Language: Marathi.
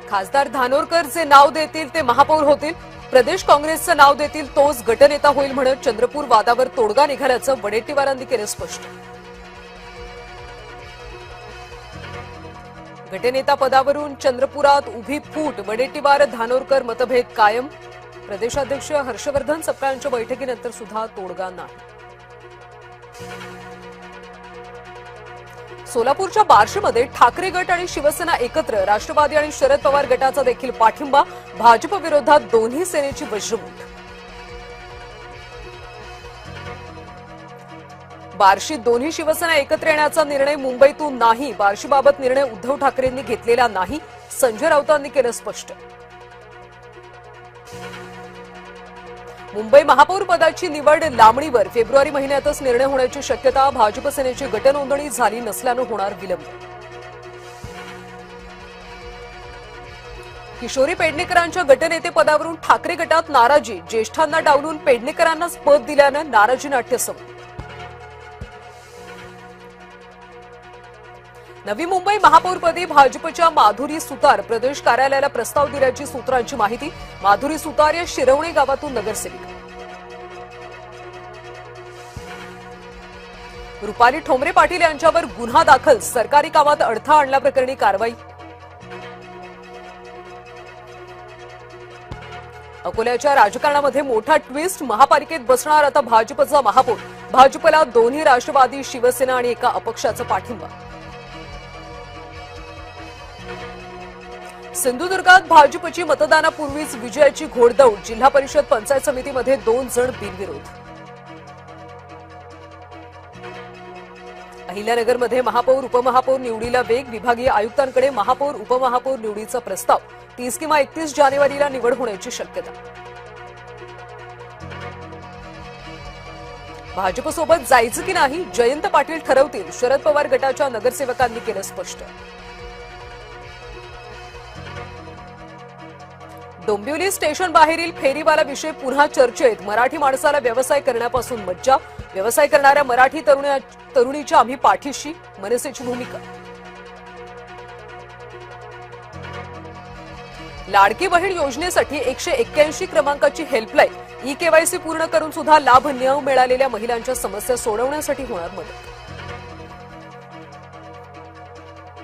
खासदार धानोरकर जे नाव देतील ते महापौर होतील, प्रदेश काँग्रेसचं नाव देतील तोच गटनेता होईल म्हणत चंद्रपूर वादावर तोडगा निघाल्याचं वडेट्टीवारांनी केलं स्पष्ट। गटनेता पदावरून चंद्रपुरात उभी फूट, वडेट्टीवार धानोरकर मतभेद कायम। प्रदेशाध्यक्ष हर्षवर्धन सपकाळांच्या बैठकीनंतर सुद्धा तोडगा नाही। सोलापूरच्या बार्शीमध्ये ठाकरे गट आणि शिवसेना एकत्र, राष्ट्रवादी आणि शरद पवार गटाचा देखील पाठिंबा, भाजप विरोधात दोन्ही सेनेची वज्रमूठ। बार्शीत दोन्ही शिवसेना एकत्र येण्याचा निर्णय मुंबईतून नाही, बार्शीबाबत निर्णय उद्धव ठाकरेंनी घेतलेला नाही, संजय राऊतांनी केलं स्पष्ट। मुंबई महापौर पदाची निवड लांबणीवर, फेब्रुवारी महिन्यातच निर्णय होण्याची शक्यता, भाजप सेनेची गटनोंदणी झाली नसल्यानं होणार विलंब। किशोरी पेडणेकरांच्या गटनेते पदावरून ठाकरे गटात नाराजी, ज्येष्ठांना डावलून पेडणेकरांनाच पद दिल्यानं नाराजी नाट्यसमोर। नवी मुंबई महापौरपदी भाजपच्या माधुरी सुतार प्रदेश कार्यालयाला प्रस्ताव दिल्याची सूत्रांची माहिती, माधुरी सुतार या शिरवणे गावातून नगरसेविका। रुपाली ठोंबरे पाटील यांच्यावर गुन्हा दाखल, सरकारी कामात अडथळा आणल्याप्रकरणी कारवाई। अकोल्याच्या राजकारणामध्ये मोठा ट्विस्ट, महापालिकेत बसणार आता भाजपचा महापौर, भाजपला दोन्ही राष्ट्रवादी, शिवसेना आणि एका अपक्षाचा पाठिंबा। सिंधुदुर्गात भाजपची मतदानापूर्वीच विजयाची घोडदौड, जिल्हा परिषद पंचायत समितीमध्ये 2 जण बिनविरोध। अहिल्यानगरमध्ये महापौर उपमहापौर निवडीला वेग, विभागीय आयुक्तांकडे महापौर उपमहापौर निवडीचा प्रस्ताव, 30 किंवा 31 जानेवारीला निवड होण्याची शक्यता। भाजपसोबत जायचं की नाही जयंत पाटील ठरवतील, शरद पवार गटाच्या नगरसेवकांनी केलं स्पष्ट। डोंबिवली स्टेशन बाहेरील फेरीवाला विषय पुन्हा चर्चेत, मराठी माणसाला व्यवसाय करण्यापासून मज्जा, व्यवसाय करणाऱ्या मराठी तरुणीच्या आम्ही पाठीशी, मनसेची भूमिका। लाडकी बहीण योजनेसाठी 181 क्रमांकाची हेल्पलाईन, ई-केवायसी पूर्ण करून सुद्धा लाभ न मिळालेल्या महिलांच्या समस्या सोडवण्यासाठी होणार मदत।